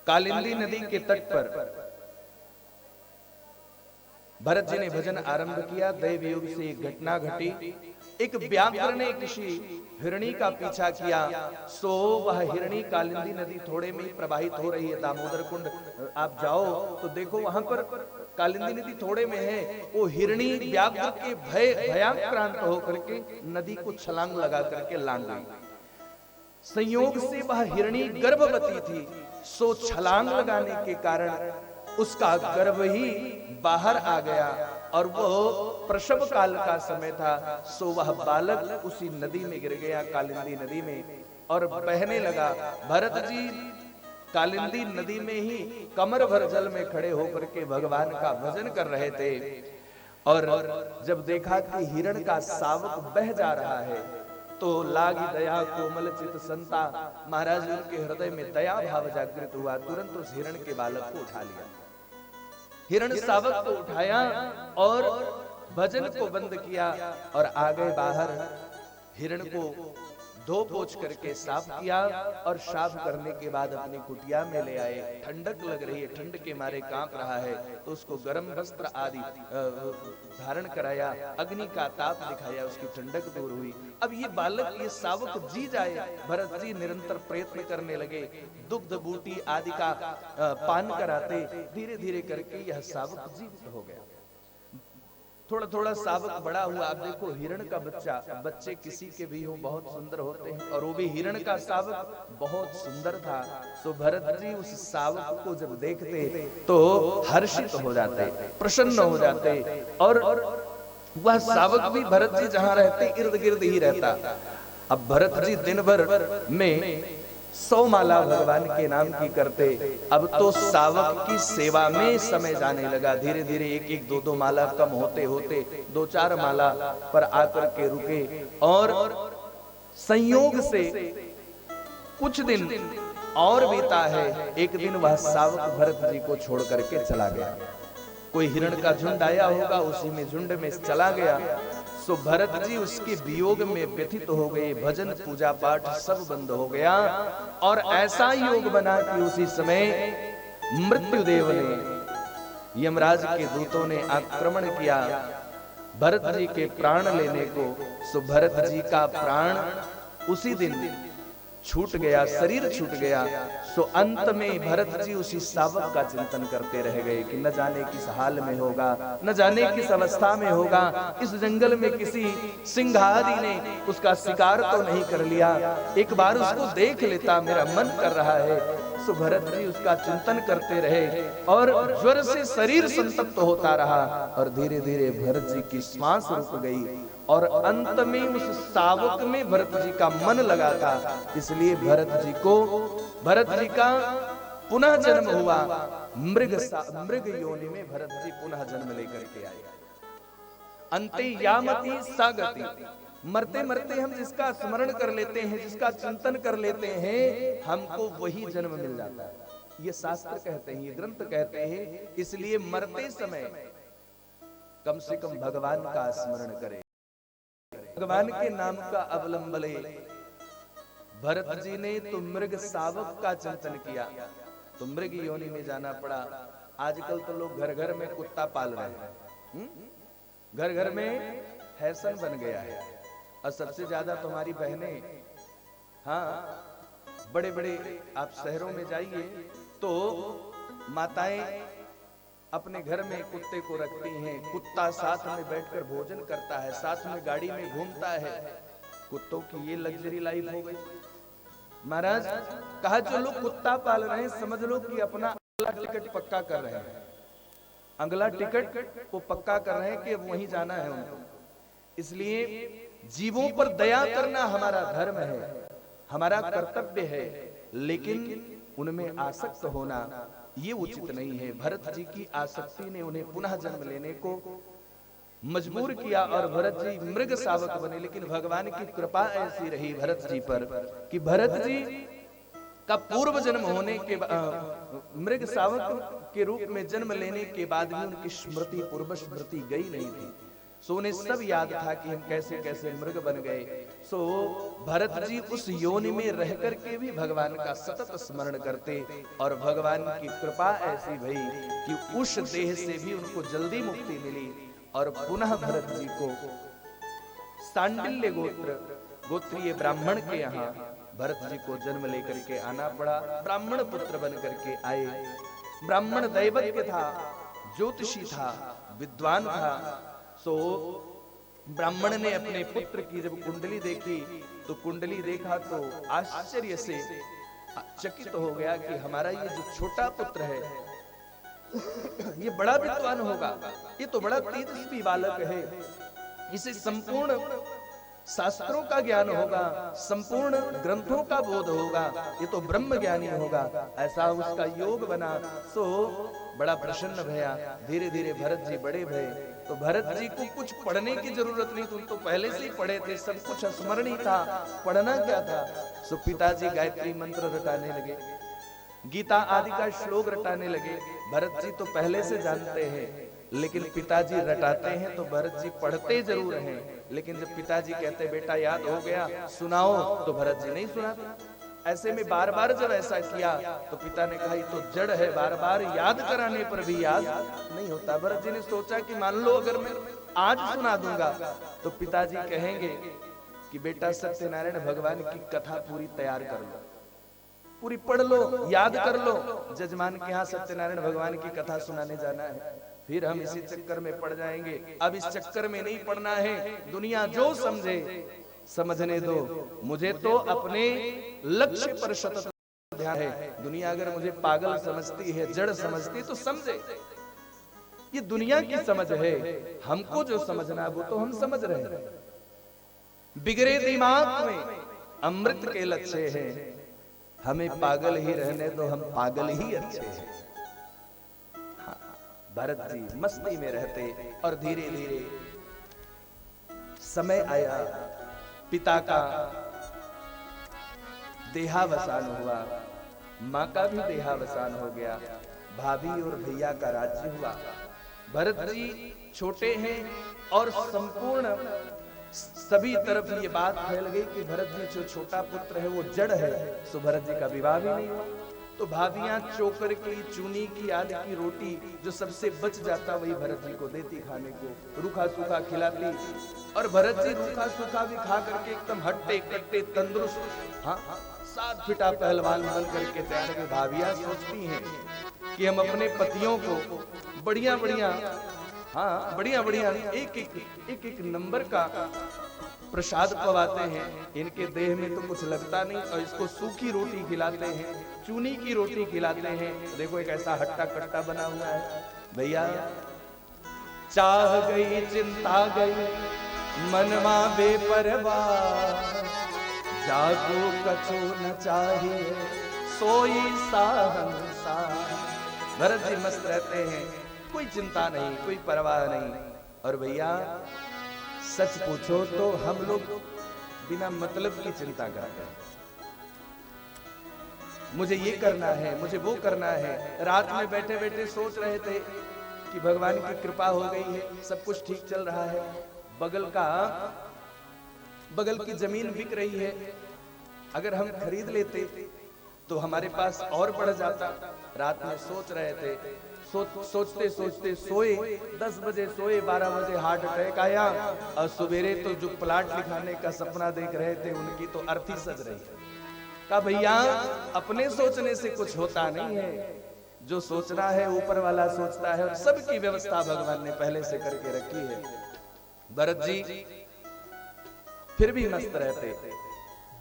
कालिंदी नदी के तट पर भरत जी ने भजन आरंभ किया। दैव योग से एक घटना घटी। एक व्याघ्र ने किसी हिरणी का पीछा किया, सो वह हिरणी कालिंदी नदी थोड़े में ही प्रवाहित हो रही है। दामोदर कुंड आप जाओ तो देखो, वहां पर कालिंदी नदी थोड़े में है। वो हिरणी व्याघ्र के भयाक्रांत होकर के नदी को छलांग लगा करके लांग गई। संयोग से वह हिरणी गर्भवती थी, सो छलांग लगाने के कारण उसका गर्भ ही बाहर आ गया और वो प्रसव काल का समय था। सो वह बालक उसी नदी में गिर गया, कालिंदी नदी में, और बहने लगा। भरत जी कालिंदी नदी में ही कमर भर जल में खड़े होकर के भगवान का भजन कर रहे थे। और जब देखा कि हिरण का शावक बह जा रहा है तो लागी दया कोमल चित संता, महाराज उनके हृदय में दया भाव जागृत हुआ। तुरंत उस हिरण के बालक को उठा लिया, हिरण शावक को उठाया और भजन को बंद किया और आ गए बाहर। हिरण को धो पोछ करके साफ किया और साफ करने के बाद अपनी कुटिया में ले आए। ठंडक लग रही है, ठंड के मारे कांप रहा है, तो उसको गर्म वस्त्र आदि धारण कराया, अग्नि का ताप दिखाया, उसकी ठंडक दूर हुई। अब ये बालक, ये शावक जी जाए। भरत जी निरंतर प्रयत्न करने लगे, दुग्ध बूटी आदि का पान कराते। धीरे धीरे करके यह शावक जीवित हो गया। थोड़ा थोड़ा शावक बड़ा हुआ। अब देखो, हिरण का बच्चे किसी के भी हो बहुत सुंदर होते हैं, और वो भी हिरण का शावक बहुत सुंदर था। तो भरत जी उस शावक को जब देखते तो हर्षित हो जाते, प्रसन्न हो जाते। और वह शावक भी भरत जी जहां रहते इर्द गिर्द ही रहता। अब भरत जी दिन भर में 100 माला भगवान के नाम की करते। अब तो शावक की सेवा में समय जाने लगा। धीरे धीरे 1-1, 2-2 माला कम होते होते 2-4 माला पर आकर के रुके। और संयोग से कुछ दिन और बीता है। एक दिन वह शावक भरत जी को छोड़ करके चला गया। कोई हिरण का झुंड आया होगा, उसी में झुंड में चला गया। सो भरत जी उसके वियोग में व्यथित हो गए। भजन पूजा पाठ सब बंद हो गया और ऐसा योग बना कि उसी समय मृत्युदेव ने, यमराज के दूतों ने आक्रमण किया भरत जी के प्राण लेने को। सो भरत जी का प्राण उसी दिन छूट गया, शरीर छूट गया। सो अंत में भरत जी उसी शावक का चिंतन करते रह गए कि न जाने किस हाल में होगा, न जाने किस अवस्था में होगा। इस जंगल में किसी सिंह आदि ने उसका शिकार तो नहीं कर लिया, एक बार उसको देख लेता, मेरा मन कर रहा है। सो भरत जी उसका चिंतन करते रहे और ज्वर से शरीर संतप्त होता रहा और धीरे धीरे भरत जी की श्वास रुक गई। और अंत में उस शावक में भरत जी का मन लगा था, इसलिए भरत जी का पुनः जन्म हुआ। मृग योनि में भरत जी पुनः जन्म लेकर के आए। अंते यामति सागति, मरते मरते हम जिसका स्मरण कर लेते हैं, जिसका चिंतन कर लेते हैं, हमको वही जन्म मिल जाता है। ये शास्त्र कहते हैं, ये ग्रंथ कहते हैं। इसलिए मरते समय कम से कम भगवान का स्मरण करें, भगवान के नाम का अवलंबन ले। भरत जी ने तो मृग शावक का चिंतन किया तो मृग योनि में जाना पड़ा। आजकल तो लोग घर घर में कुत्ता पाल रहे हैं, घर घर में फैशन बन गया है। और सबसे ज्यादा तुम्हारी बहनें, हाँ, बड़े बड़े आप शहरों में जाइए तो माताएं अपने घर में कुत्ते को रखती हैं। कुत्ता साथ में बैठकर भोजन करता है, साथ में गाड़ी में घूमता है। कुत्तों की ये लग्जरी लाइफ हो गई। महाराज कहा, जो लोग कुत्ता पाल रहे हैं समझ लो कि अपना अगला टिकट पक्का कर रहे हैं, अगला टिकट को पक्का कर रहे हैं कि वहीं जाना है उनको। इसलिए जीवों पर दया करना हमारा धर्म है, हमारा कर्तव्य है, लेकिन उनमें आसक्त होना ये उचित नहीं है। भरत जी की आसक्ति ने उन्हें पुनः जन्म लेने को मजबूर किया और भरत जी मृग शावक बने। लेकिन भगवान की कृपा ऐसी रही भरत जी पर कि भरत जी का पूर्व जन्म होने के मृग शावक के रूप में जन्म लेने के बाद भी उनकी स्मृति, पूर्व स्मृति गई नहीं थी। सो उन्हें सब याद था कि हम कैसे कैसे मृग बन गए। सो भरत जी उस योनि में रह करके भी भगवान का सतत स्मरण करते और भगवान की कृपा ऐसी भई कि उस देह से भी उनको जल्दी मुक्ति मिली और पुनः भरत जी को सांडिल्य गोत्रीय ब्राह्मण के यहाँ भरत जी को जन्म लेकर के आना पड़ा। ब्राह्मण पुत्र बन करके आए। ब्राह्मण दैवज्ञ था, ज्योतिषी था, विद्वान था। सो ब्राह्मण ने अपने पुत्र की जब कुंडली देखी तो कुंडली देखा तो आश्चर्य से चकित हो गया कि हमारा ये जो छोटा पुत्र है ये बड़ा विद्वान होगा, ये तो बड़ा तेजस्वी बालक है, इसे संपूर्ण शास्त्रों का ज्ञान होगा, संपूर्ण ग्रंथों का बोध होगा, ये तो ब्रह्म ज्ञानी होगा। ऐसा उसका योग बना। सो बड़ा प्रसन्न भया। धीरे धीरे भरत जी बड़े भये। तो भरत जी को कुछ पढ़ने की जरूरत नहीं, तुम तो पहले से ही पढ़े थे, सब कुछ स्मरण ही था, पढ़ना क्या था। सो पिताजी गायत्री मंत्र रटाने लगे, गीता आदि का श्लोक रटाने लगे। भरत जी तो पहले से जानते हैं, लेकिन पिताजी रटाते हैं तो भरत जी पढ़ते जरूर हैं, लेकिन जब पिताजी कहते बेटा याद हो गया सुनाओ, तो भरत जी नहीं सुनाते। ऐसे में बार बार जब ऐसा किया तो पिता ने कहा ये तो जड़ है, बार बार याद कराने पर भी याद नहीं होता। भरत जी ने सोचा कि मान लो अगर मैं आज सुना दूंगा तो पिताजी कहेंगे कि बेटा सत्यनारायण भगवान की कथा पूरी तैयार कर लो, पूरी पढ़ लो, याद कर लो, जजमान के यहाँ सत्यनारायण भगवान की कथा सुनाने जाना है, फिर हम इसी चक्कर में पड़ जाएंगे। अब इस चक्कर में नहीं पड़ना है, दुनिया जो समझे समझने दो, मुझे तो अपने लक्ष्य पर सतत ध्यान है। दुनिया अगर मुझे पागल समझती है, जड़ समझती है तो समझे, ये दुनिया की समझ है। हमको जो समझना वो तो हम समझ रहे हैं। बिगड़े दिमाग में अमृत के लक्ष्य है, हमें पागल ही रहने दो, हम पागल ही अच्छे हैं। हाँ, भरत जी मस्ती में रहते और धीरे धीरे समय आया, पिता का देहावसान हुआ, माँ का भी देहावसान हो गया, भाभी और भैया का राज्य हुआ। भरत जी छोटे हैं और संपूर्ण सभी तरफ ये बात फैल गई कि भरत जी जो छोटा पुत्र है वो जड़ है, सो भरत जी का विवाह भी नहीं हुआ। तो भाभियां चोकर की, चूनी की, आदि की रोटी जो सबसे बच जाता वही भरत जी को देती खाने को, रूखा सूखा खिलाती। और भरत जी रूखा सूखा भी खा करके एकदम हट्टे कट्टे तंदुरुस्त, हाँ 7 फीटा पहलवान बन करके तैयार है। भाभियां सोचती हैं कि हम अपने पतियों को बढ़िया बढ़िया, हाँ बढ़िया बढ़िया एक नंबर का प्रसाद पवाते हैं, इनके देह में तो कुछ लगता नहीं और इसको सूखी रोटी खिलाते हैं, चूनी की रोटी खिलाते हैं। देखो एक ऐसा हट्टा कट्टा बना हुआ है। भैया चाह गई चिंता गई मनवा बेपरवाह, जागो कछु न चाहिए सोई साहंसा। भरत जी मस्त रहते हैं, कोई चिंता नहीं, कोई परवाह नहीं। और भैया सच पूछो तो हम लोग बिना मतलब की चिंता करते हैं, मुझे ये करना है, मुझे वो करना है। रात में बैठे बैठे सोच रहे थे कि भगवान की कृपा हो गई है, सब कुछ ठीक चल रहा है, बगल की जमीन बिक रही है, अगर हम खरीद लेते तो हमारे पास और बढ़ जाता। रात में सोच रहे थे, सोचते सोचते सोए, 10 बजे सोए, 12 बजे हार्ट अटैक आया और सवेरे तो जो प्लाट लिखाने का सपना देख रहे थे उनकी तो अर्थी सज रही है। कहा भैया अपने सोचने से कुछ होता नहीं है, जो सोचना है ऊपर वाला सोचता है और सबकी व्यवस्था भगवान ने पहले से करके रखी है। भरत जी फिर भी मस्त रहते।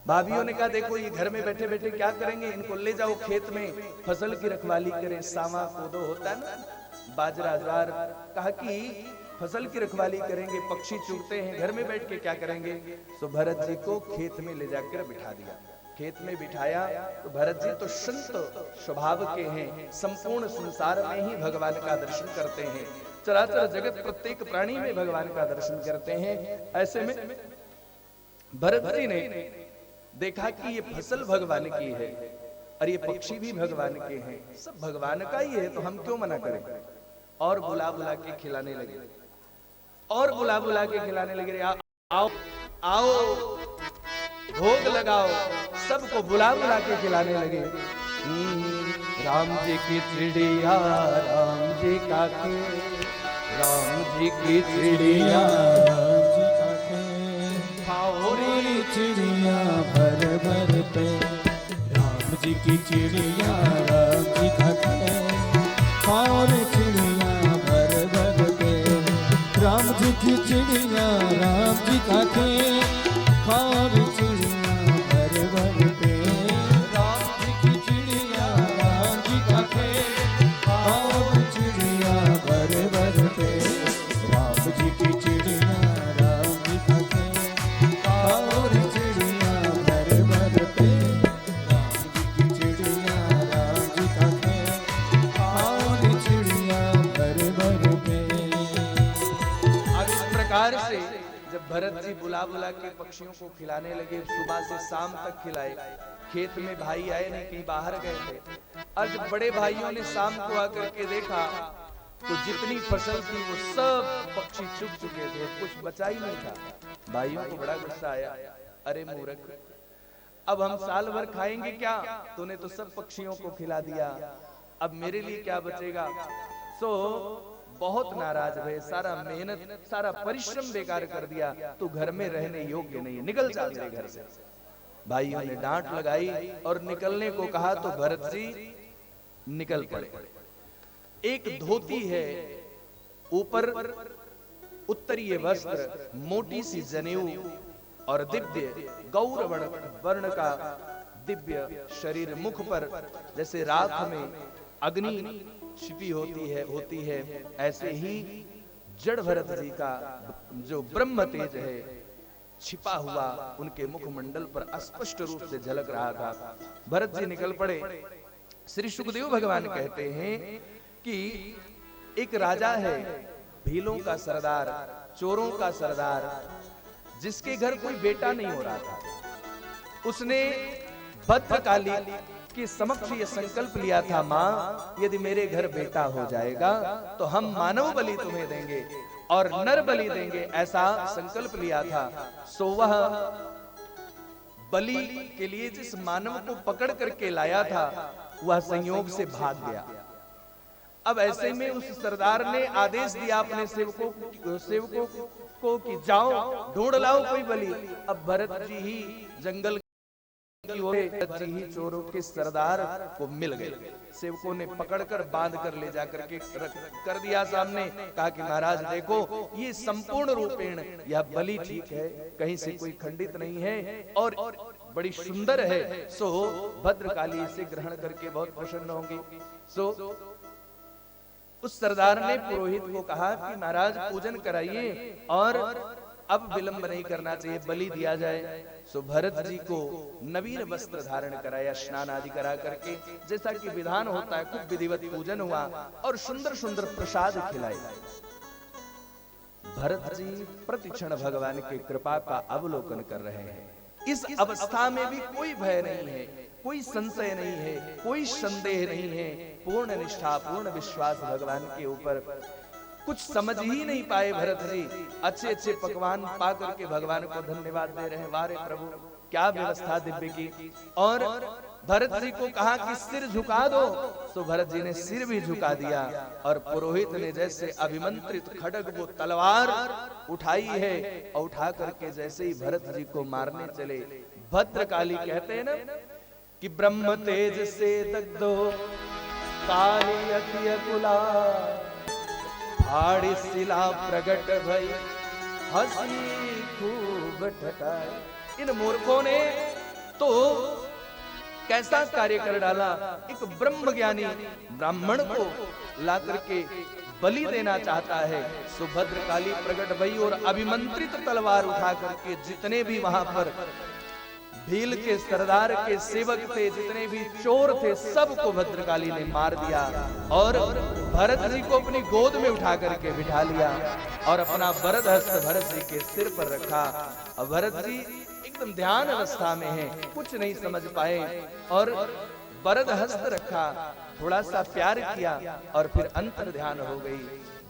भाभियों ने कहा देखो ये घर में बैठे बैठे क्या करेंगे, इनको ले जाओ खेत में फसल की रखवाली करें, सामा कोदो होता है ना, बाजरा ज्वार। कहा कि फसल की रखवाली करेंगे, पक्षी चुगते हैं, घर में बैठ के क्या करेंगे। तो भरत जी को खेत में ले जाकर बिठा दिया। खेत में बिठाया तो भरत जी तो संत स्वभाव के हैं, संपूर्ण संसार में ही भगवान का दर्शन करते हैं, चराचर जगत प्रत्येक प्राणी में भगवान का दर्शन करते हैं। ऐसे में भरत जी ने देखा कि ये फसल भगवान की है और ये पक्षी भी भगवान के हैं, सब भगवान का ही है, तो हम क्यों मना करें। और बुला बुला के खिलाने लगे और बुला बुला के खिलाने लगे। आओ आओ भोग लगाओ, सबको बुला बुला के खिलाने लगे। राम जी की चिड़िया राम जी का खेल, राम जी की चिड़िया राम जी का खेल, खाओ रे चिड़िया भर भर पे। राम जी की चिड़िया राम जी का खेल, खाओ रे चिड़िया भर भर पे। राम जी की चिड़िया राम जी का खेल, खाओ रे चिड़िया भर भर पे। राम जी की चिड़िया राम जी का खेल, खाओ रे चिड़िया भर भर पे। राम जी की चिड़िया राम जी का खेल, खाओ रे चिड़िया भर भर पे। राम जी की चिड़िया राम जी का खेल, खाओ रे चिड़िया भर भर पे। अब इस प्रकार से जब भरत जी बुला बुला के पक्षियों को खिलाने लगे, सुबह से शाम तक खिलाए। खेत में भाई आए नहीं, कहीं बाहर गए थे। और जब बड़े भाइयों ने शाम को आकर के देखा तो जितनी फसल थी वो सब पक्षी चुग चुके थे, कुछ बचा ही नहीं था। भाइयों को बड़ा गुस्सा आया। अरे मूर्ख, अब हम साल भर खाएंगे क्या? तूने तो सब पक्षियों को खिला दिया, अब मेरे लिए क्या बचेगा? सो बहुत नाराज हुए, सारा मेहनत सारा परिश्रम बेकार कर दिया, तू घर में रहने योग्य नहीं है, निकल जा मेरे घर से। भाइयों ने डांट लगाई और निकलने को कहा तो भरत जी निकल पड़े। एक धोती है, ऊपर उत्तरीय वस्त्र, मोटी सी जनेऊ और दिव्य गौर वर्ण का दिव्य शरीर, मुख पर जैसे राख में अग्नि छिपी होती है ऐसे ही जड़ भरत जी का जो ब्रह्म तेज है छिपा हुआ उनके मुखमंडल पर स्पष्ट रूप से झलक रहा था। भरत जी निकल पड़े। श्री सुखदेव भगवान कहते हैं कि एक राजा है, भीलों का सरदार, चोरों का सरदार, जिसके घर कोई बेटा नहीं हो रहा था। उसने भद्रकाली के समक्ष यह संकल्प लिया था, मां यदि मेरे घर बेटा हो जाएगा तो हम मानव बलि तुम्हें देंगे और नर बलि देंगे, ऐसा संकल्प लिया था। सो वह बलि के लिए जिस मानव को पकड़ करके लाया था वह संयोग से भाग गया। अब ऐसे में उस सरदार ने आदेश दिया अपने सेवकों को कि जाओ ढूंढ लाओ कोई बलि। अब भरत जी ही जंगल भरत जी ही चोरों के सरदार को मिल गए। सेवकों ने पकड़कर बांध कर ले जाकर के कर दिया सामने, कहा कि महाराज देखो ये संपूर्ण रूपेण यह बलि ठीक है, कहीं से कोई खंडित नहीं है और बड़ी सुंदर है। सो भद्रकाली इसे ग्रहण करके बहुत प्रसन्न होंगी। सो उस सरदार ने पुरोहित को कहा कि महाराज पूजन कराइए और अब विलंब नहीं करना चाहिए, बलि दिया जाए। सो भरत जी को नवीन वस्त्र धारण कराया, स्नान आदि करा करके, जैसा कि विधान होता है, खूब विधिवत पूजन हुआ और सुंदर सुंदर प्रसाद खिलाए। भरत जी प्रतिक्षण भगवान की कृपा का अवलोकन कर रहे हैं। इस अवस्था में भी कोई भय नहीं है, कोई संशय नहीं है, कोई संदेह नहीं है, पूर्ण निष्ठा पूर्ण विश्वास भगवान के ऊपर। कुछ समझ ही नहीं पाए भरत जी, अच्छे अच्छे पकवान पा करके भगवान को धन्यवाद दे रहे हैं, वारे प्रभु क्या व्यवस्था दिव्य की। और भरत जी को कहा कि सिर झुका दो, तो भरत जी ने सिर भी झुका दिया और पुरोहित ने जैसे अभिमंत्रित खड्ग वो तलवार उठाई है और उठा करके जैसे ही भरत जी को मारने चले, भद्रकाली कहते हैं ना कि ब्रह्म तेज से दग्धो काली अति अकुला, फाड़ी शिला प्रगट भई हंसी खूब ठठाई। इन मूर्खों ने तो कैसा कार्य कर डाला, एक ब्रह्म ज्ञानी ब्राह्मण को ला करके बलि देना चाहता है। सुभद्रकाली प्रगट भई और अभिमंत्रित तलवार उठा करके जितने भी वहां पर भील के सरदार के सेवक थे, जितने भी चोर थे, सबको भद्रकाली ने मार दिया और भरत जी को अपनी गोद में उठा करके बिठा लिया और अपना वरद हस्त भरत जी के सिर पर रखा। और भरत जी एकदम ध्यान अवस्था में हैं, कुछ नहीं समझ पाए और वरद हस्त रखा, थोड़ा सा प्यार किया और फिर अंतर ध्यान हो गई।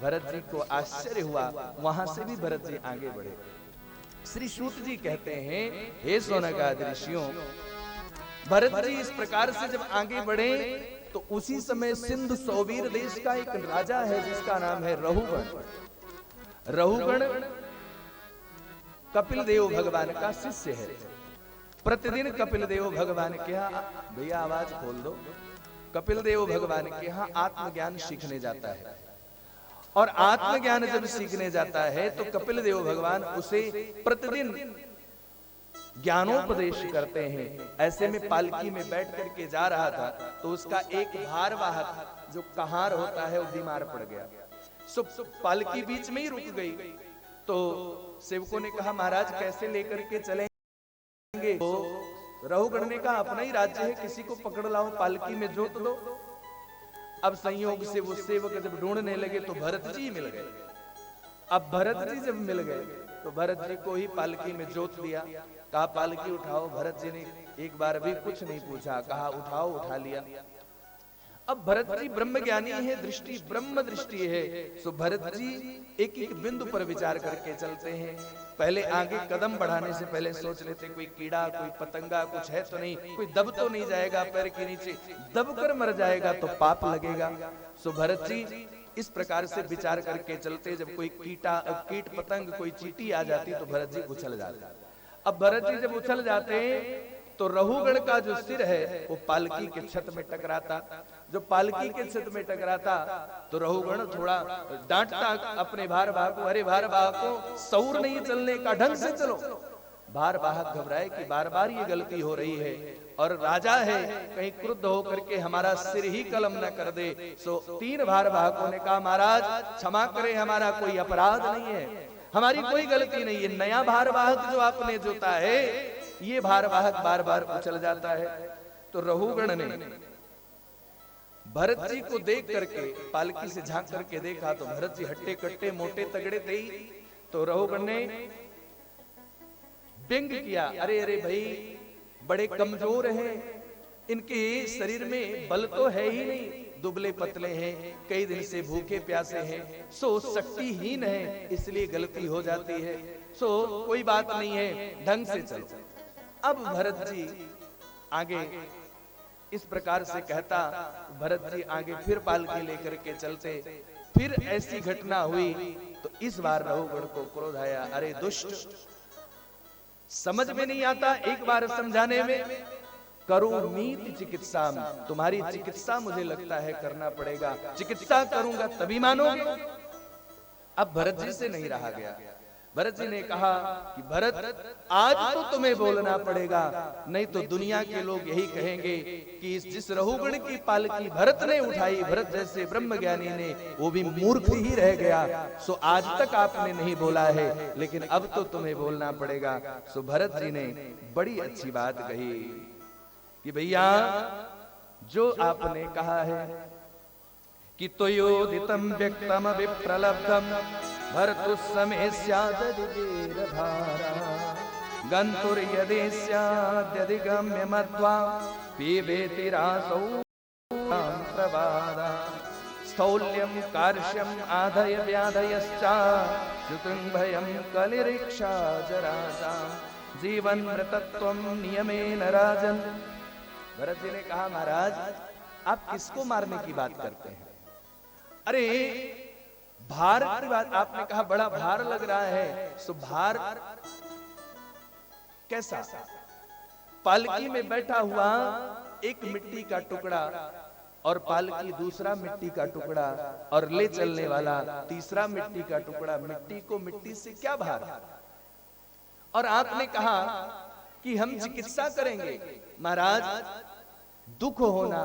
भरत जी को आश्चर्य हुआ, वहां से भी भरत जी आगे बढ़े। श्री सूत जी कहते हैं, हे सोनकादि ऋषियों, भरत जी इस प्रकार से जब आगे बढ़े तो उसी समय सिंधु सौवीर देश का एक राजा है जिसका नाम है रहुगण। रहुगण कपिल देव भगवान का शिष्य है। प्रतिदिन कपिल देव भगवान के यहाँ, भैया आवाज खोल दो, कपिल देव भगवान के यहाँ आत्मज्ञान सीखने जाता है। और आत्मज्ञान जब सीखने जाता है तो कपिल देव भगवान उसे प्रतिदिन ज्ञानोपदेश करते हैं। ऐसे में पालकी में बैठ करके जा रहा था तो उसका एक भारवाहक जो कहार होता है वो बीमार पड़ गया। सो पालकी बीच में ही रुक गई। तो सेवकों ने कहा, महाराज कैसे लेकर के चलेंगे? तो रहुगण ने कहा, अपना ही राज्य है, किसी को पकड़ लाओ, पालकी में जोत दो। अब संयोग से वो सेवक जब ढूंढने लगे तो भरत जी मिल गए। अब भरत जी जब मिल गए तो भरत जी को ही पालकी में जोत दिया। कहा पालकी उठाओ। भरत जी ने एक बार भी कुछ नहीं पूछा, कहा उठाओ, उठा लिया। अब भरत जी ब्रह्म ज्ञानी है, दृष्टि ब्रह्म दृष्टि है। सो भरत जी एक एक बिंदु पर विचार करके चलते हैं। पहले आगे कदम बढ़ाने से पहले सोच लेते कोई कीड़ा, कोई पतंगा कुछ है तो नहीं, कोई दब तो नहीं जाएगा पैर के नीचे, दब कर मर जाएगा तो पाप लगेगा। सो भरत जी इस प्रकार से विचार करके चलते। जब कोई कीट पतंग, कोई चींटी आ जाती तो भरत जी उछल जाते। अब भरत जी जब उछल जाते तो रहुगण का जो सिर है वो पालकी के छत में टकराता। जो पालकी के छत में टकराता तो रहुगण थोड़ा डांटता अपने भारवाहक को, अरे भारवाहक को सौर नहीं चलने का, ढंग से चलो। भारवाहक घबराए कि बार बार ये गलती हो रही है और राजा है, कहीं क्रुद्ध होकर के हमारा सिर ही कलम न कर दे। सो 3 भारवाहकों ने कहा, महाराज क्षमा करें, हमारा कोई अपराध नहीं है, हमारी कोई गलती नहीं है। नया भारवाहक जो आपने जोता है ये भारवाहक बार बार उछल जाता है। तो रहुगण ने भरत जी को देख करके पालकी से झांक करके देखा तो भरत जी हट्टे कट्टे मोटे तगड़े थे। तो रहुगण ने व्यंग किया, अरे अरे भाई बड़े कमजोर हैं, इनके शरीर में बल तो है ही नहीं, दुबले पतले हैं, कई दिन से भूखे प्यासे हैं, सो शक्तिहीन है, इसलिए गलती हो जाती है। सो कोई बात नहीं है, ढंग से चलो। अब भरत जी आगे इस प्रकार से कहता, भरत जी आगे फिर पालकी लेकर के चलते। फिर ऐसी घटना हुई तो इस बार रहुगण को क्रोध आया, अरे दुष्ट, समझ में नहीं आता एक बार समझाने में, करोमीति चिकित्सा, तुम्हारी चिकित्सा मुझे लगता है करना पड़ेगा, चिकित्सा करूंगा तभी मानोगे। अब भरत जी से नहीं रहा गया। भरत जी ने कहा कि भरत आज तो तुम्हें बोलना पड़ेगा, नहीं तो दुनिया के लोग यही कहेंगे कि जिस रहुगण की पालकी भरत ने उठाई, भरत जैसे ब्रह्मज्ञानी ने, वो भी मूर्ख ही रह गया। सो आज तक आपने नहीं बोला है, लेकिन अब तो तुम्हें बोलना पड़ेगा। सो भरत जी ने बड़ी अच्छी बात कही कि भैया जो आपने कहा है कि त्वयोदितं व्यक्तम विप्रलब्धम भर्तु समय स्यादधिदेर भारा गंतुर यदि स्याद्यधिगम्य मत्वा पीबेति रासौ प्रवादा स्थौल्यं कार्श्यम् आधय व्याधयश्चा श्रुतं भयं कलिरिक्षा जरासा जीवन मृतत्वं नियमेन राजन। भरत जी ने कहा, महाराज आप किसको मारने की बात करते हैं? अरे भार की बात आपने कहा, बड़ा भार लग रहा है। सो भार कैसा? पालकी में बैठा हुआ एक मिट्टी का टुकड़ा और पालकी दूसरा मिट्टी का टुकड़ा और ले चलने वाला तीसरा मिट्टी का टुकड़ा, मिट्टी को मिट्टी से क्या भार? और आपने कहा कि हम चिकित्सा करेंगे। महाराज दुख होना,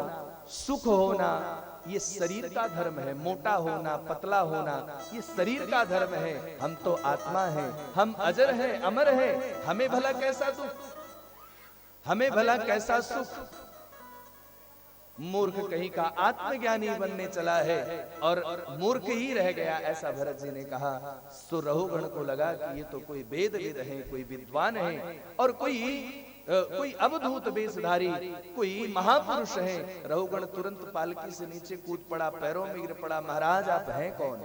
सुख होना ये शरीर का धर्म है, मोटा होना, पतला होना ये शरीर का धर्म है। हम तो आत्मा हैं, हम अजर हैं, अमर हैं, हमें भला कैसा दुख, हमें भला कैसा सुख? मूर्ख कहीं का आत्मज्ञानी बनने चला है और मूर्ख ही रह गया, ऐसा भरत जी ने कहा। सो रहुगण को लगा कि ये तो कोई वेदविद है, कोई विद्वान है और कोई कोई अवधूत वेशधारी, कोई महापुरुष है। रहुगण तुरंत पालकी से नीचे कूद पड़ा, पैरों में गिर पड़ा। महाराज आप हैं कौन?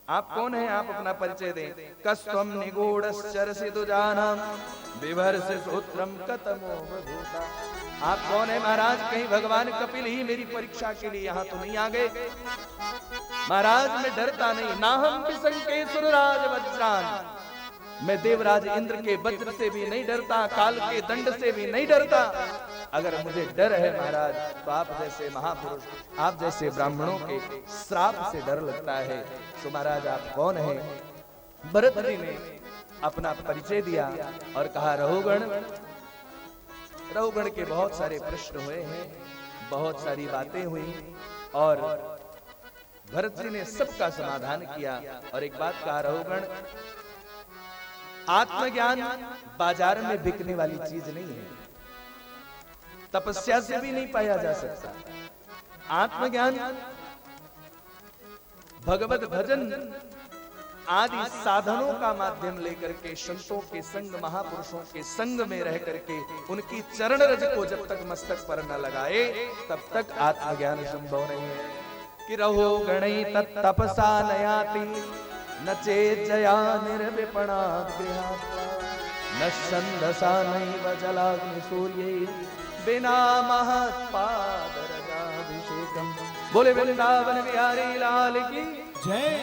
आप कौन हैं? आप अपना परिचय दें। कस्त्वम निगूढ़श्चरसितु जानम विभर्ष सूत्रम कतमो बभूता। आप कौन है महाराज? कहीं भगवान कपिल ही मेरी परीक्षा के लिए यहाँ तो नहीं आ गए? महाराज मैं डरता नहीं, ना हम विशंके सुरराज वज्रान, मैं देवराज इंद्र के वज्र से भी नहीं डरता, काल के दंड से भी नहीं डरता। अगर मुझे डर है महाराज तो आप जैसे महापुरुष, आप जैसे ब्राह्मणों के श्राप से डर लगता है। तो महाराज आप कौन है? भरत जी ने अपना परिचय दिया और कहा रहुगण। रहुगण के बहुत सारे प्रश्न हुए हैं, बहुत सारी बातें हुई और भरत जी ने सबका समाधान किया। और एक बात कहा रहुगण, आत्मज्ञान बाजार में बिकने वाली चीज नहीं है, तपस्या से भी नहीं पाया जा सकता। आत्मज्ञान भगवत भजन आदि साधनों का माध्यम लेकर के, संतों के संग, महापुरुषों के संग में रह करके, उनकी चरण रज को जब तक मस्तक पर न लगाए तब तक आत्मज्ञान संभव नहीं है। कि रहो गणै तत्तपसा नयाति न चेज्जया निर्विपणा गृहात्वा न छन्दसा नैव जलाग्नि सूर्ये बिना महत्पादरजाभिषेकम्। बोले वृंदावन बिहारी लाल की जय।